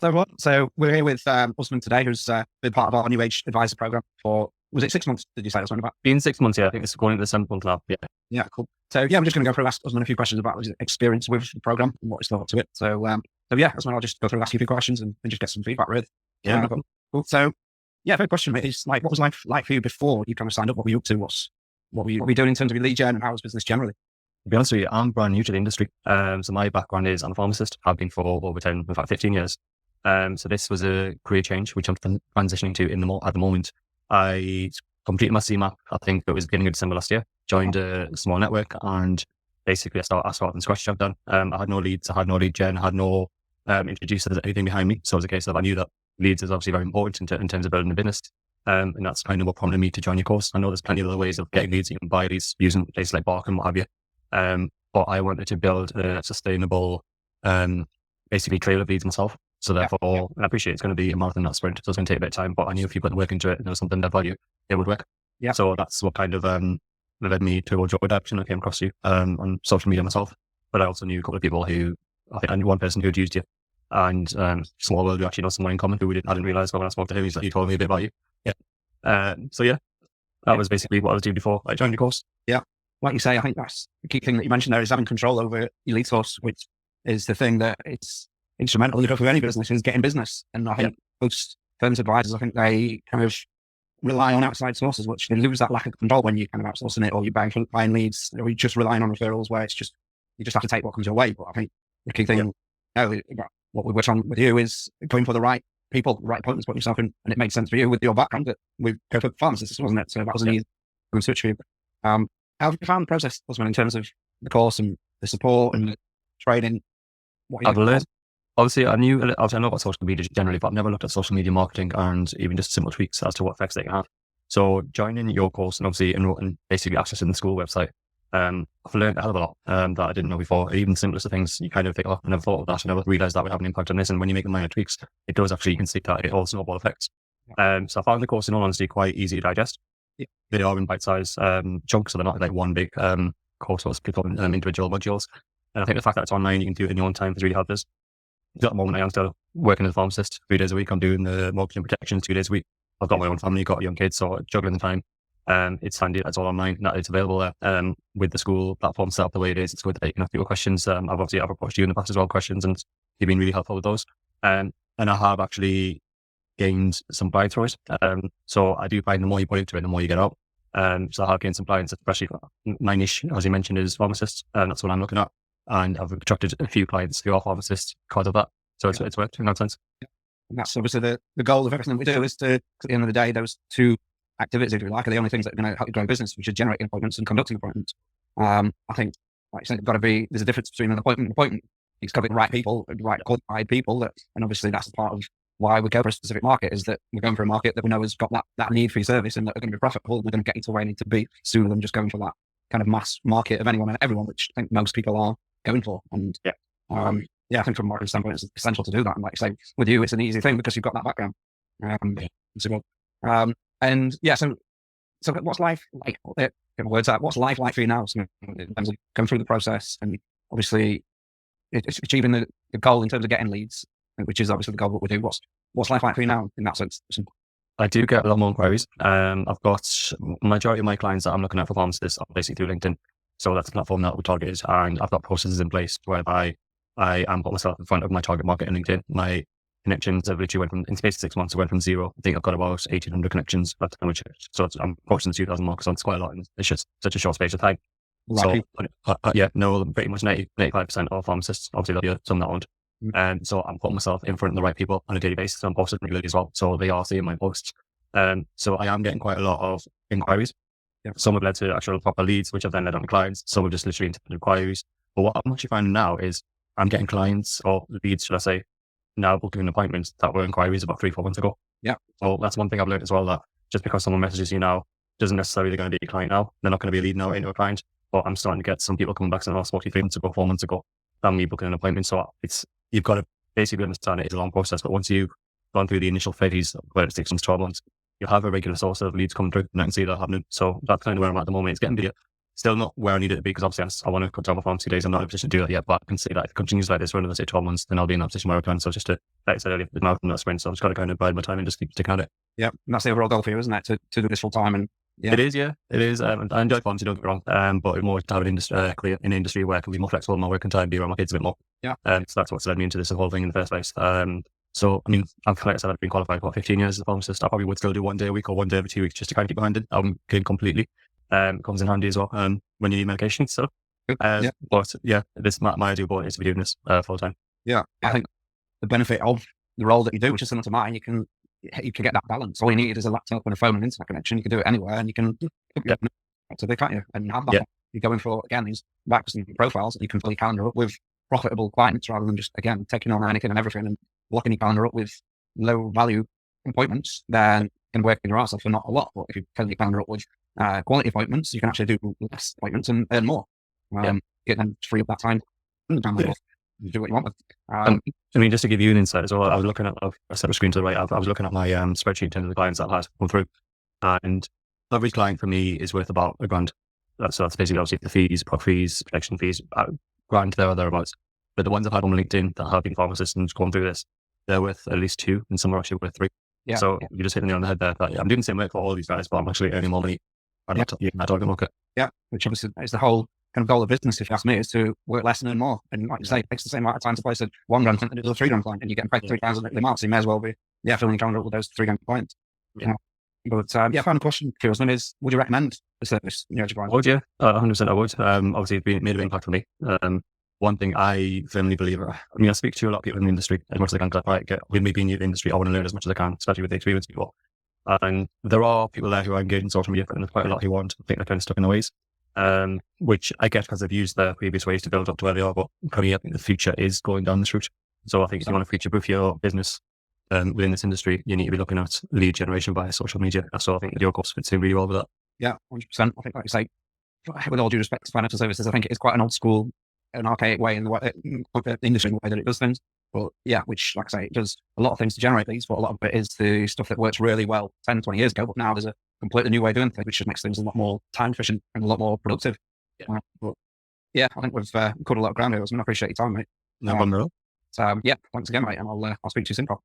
Hello, everyone. So we're here with Usman today, who's been part of our New Age Advisor program for, was it 6 months? Did you say it was about? Been 6 months, yeah. I think it's going into the 7th month now. Yeah. Yeah, cool. So yeah, I'm just going to go through ask Usman a few questions about his experience with the program and what his thoughts to it. So yeah, Usman, I'll just go through ask you a few questions and just get some feedback, really. Yeah. Cool. So yeah, first question is like, what was life like for you before you kind of signed up? What were you up to? What were you doing in terms of your lead gen and how was business generally? To be honest with you, I'm brand new to the industry. So my background is I'm a pharmacist. I've been for over 10, in fact, 15 years. So this was a career change, which I'm transitioning to at the moment. I completed my CMAP. I think it was beginning of December last year. Joined a small network and basically I started from scratch. I've done. I had no leads. I had no lead gen. I had no introducers, anything behind me. So it was a case of I knew that leads is obviously very important in terms of building a business. And that's kind of what prompted me to join your course. I know there's plenty of other ways of getting leads. You can buy leads using places like Bark and what have you. But I wanted to build a sustainable, basically trail of leads myself. So therefore, and I appreciate it's going to be a marathon, not sprint. So it's going to take a bit of time, but I knew if you put the work into it and there was something that value, it would work. Yeah. So that's what kind of led me towards your direction. I came across you on social media myself, but I also knew a couple of people who, I knew one person who had used you, and small world, who actually know someone in common who I didn't realize, but when I spoke to him, he told me a bit about you. Yeah. So yeah, that was basically what I was doing before I joined your course. Yeah. Like you say, I think that's the key thing that you mentioned there is having control over your lead source, which is the thing that it's instrumental for any business is getting business. And I think most firms advisors, I think they kind of rely on outside sources, which they lose that lack of control when you kind of outsourcing it or you're buying leads or you're just relying on referrals where it's just, you just have to take what comes your way. But I think the key thing, what we worked on with you is going for the right people, the right appointments, put yourself in, and it made sense for you with your background that we go for pharmacists, wasn't it? So that was an easy switch for you. How have you found the process, Usman, in terms of the course and the support and the training? I've learned, obviously, I know about social media generally, but I've never looked at social media marketing and even just simple tweaks as to what effects they can have. So joining your course and obviously enrolling, basically accessing the school website, I've learned a hell of a lot that I didn't know before. Even the simplest of things, you kind of think, oh, I never thought of that. I never realized that would have an impact on this. And when you make the minor tweaks, it does actually, you can see that it all snowball effects. So I found the course, in all honesty, quite easy to digest. They are in bite-sized chunks, so they're not like one big course or split up in individual modules. And I think the fact that it's online, you can do it in your own time has really helped us. At the moment, I am still working as a pharmacist 3 days a week. I'm doing the marketing protection 2 days a week. I've got my own family, got young kids, so juggling the time. It's handy that it's all online, that it's available there. With the school platform set up the way it is, it's good that you can ask people questions. I've approached you in the past as well, questions, and you've been really helpful with those. And I have actually gained some clients for it. So I do find the more you put into it, the more you get out. So I have gained some clients, especially my niche, as you mentioned, is pharmacists. And that's what I'm looking at. And I've attracted a few clients who are pharmacists because of that. So it's worked in that sense. And that's obviously the goal of everything we do is to, at the end of the day, those two activities, if you like, are the only things that are going to help you grow business, which is generating appointments and conducting appointments. I think, like I said, there's a difference between an appointment and appointment. It's got to be the right people, the right qualified people. And obviously that's part of why we go for a specific market, is that we're going for a market that we know has got that need for your service and that are going to be profitable. And we're going to get you to where you need to be sooner than just going for that kind of mass market of anyone and everyone, which I think most people are going for. And I think from a marketing standpoint, it's essential to do that. And like I say, with you, it's an easy thing because you've got that background. So what's life like? Words out. What's life like for you now? So in terms of going through the process and obviously it's achieving the goal in terms of getting leads, which is obviously the goal of what we do. What's life like for you now in that sense? I do get a lot more inquiries. I've got majority of my clients that I'm looking at for pharmacists are basically through LinkedIn. So that's the platform that we target, and I've got processes in place whereby I am put myself in front of my target market in LinkedIn. My connections have literally in space of 6 months, I went from zero. I think I've got about 1,800 connections. So I'm approaching the 2,000 mark, so it's quite a lot. And it's just such a short space of time. Right. So pretty much 95% of pharmacists, obviously there'll be some that won't. And so I'm putting myself in front of the right people on a daily basis. I'm posting regularly as well. So they are seeing my posts. So I am getting quite a lot of inquiries. Some have led to actual proper leads, which have then led on to clients. Some have just literally into inquiries. But what I'm actually finding now is I'm getting clients or leads, should I say, now booking appointments that were inquiries about 3-4 months ago. Yeah. So that's one thing I've learned as well, that just because someone messages you now doesn't necessarily going to be a client now. They're not going to be a lead now into a client. But I'm starting to get some people coming back saying, I spoke to you 3 months ago, 4 months ago, than me booking an appointment. So you've got to basically understand it is a long process. But once you've gone through the initial phase, where it's 6 months, 12 months, you'll have a regular source of leads coming through, and I can see that happening. So that's kind of where I'm at the moment. It's getting bigger. Still not where I need it to be, because obviously I want to cut down my pharmacy days. I'm not in a position to do that yet, but I can see that if it continues like this for another, say, 12 months, then I'll be in that position where I can. So just to, like I said earlier, the marathon, not sprint. So I'm just got to kind of bide my time and just keep sticking at it. Yeah. And that's the overall goal for you, isn't it? To do this full time. And It is, yeah. It is. I enjoy pharmacy, don't get me wrong. But more to have an industry where I can be more flexible in my working time, be around my kids a bit more. Yeah. So that's what's led me into this whole thing in the first place. So, I mean, like I said, I've been qualified for 15 years as a pharmacist. I probably would still do 1 day a week or 1 day every 2 weeks just to kind of keep behind it. I'm getting completely. It comes in handy as well when you need medication. So, but yeah, this my ideal goal is to be doing this full time. Yeah, I think the benefit of the role that you do, which is similar to mine, you can get that balance. All you need is a laptop and a phone and internet connection. You can do it anywhere, and you can so they can't you and have that. You're going for again these backs and profiles that you can fill your calendar up with profitable clients rather than just again taking on anything and everything and blocking your calendar up with low value appointments. Then you can work your ass off for not a lot. But if you fill your calendar up with quality appointments, you can actually do less appointments and earn more. Get them free up that time. You do what you want with. I mean, just to give you an insight as well, I was looking at a set of screen to the right. I was looking at my spreadsheet in terms of the clients that I've had come through, and every client for me is worth about $1,000. So that's basically obviously the fees, product fees, protection fees, grand there or thereabouts. But the ones I've had on LinkedIn that have been pharmacists and going through this, they're worth at least 2, and some are actually worth 3. Yeah. So you just hit the nail on the head there. I'm doing the same work for all of these guys, but I'm actually earning more money. I'm not in that target market. Yeah, which obviously is the whole kind of goal of business, if you ask me, is to work less and earn more. And like you say, it takes the same amount of time to place a $1,000 client and do a $3,000 client, and you're getting paid $3,000 the amount, so you may as well be filling your calendar with those $3,000 clients. Yeah. But final question for Usman is: would you recommend the service? To clients? Would you? 100% I would. Obviously, it's made an impact for me. One thing I firmly believe, I mean, I speak to a lot of people in the industry as much as I can. With me being new to the industry, I want to learn as much as I can, especially with the experienced people. And there are people there who are engaged in social media, and there's quite a lot who aren't. I think they're kind of stuck in their ways, which I get because they've used their previous ways to build up to where they are. But for me, I think the future is going down this route. So I think if you want to future-proof your business within this industry, you need to be looking at lead generation via social media. So I think your course fits in really well with that. Yeah, 100%. I think, like you say, with all due respect to financial services, I think it is quite an old school, an archaic way in the industry, in the way that it does things. But yeah, which, like I say, it does a lot of things to generate these, but a lot of it is the stuff that works really well 10, 20 years ago. But now there's a completely new way of doing things, which just makes things a lot more time efficient and a lot more productive. But yeah, I think we've covered a lot of ground here. I appreciate your time, mate. No problem at all. So yeah, thanks again, mate. And I'll speak to you soon, Paul.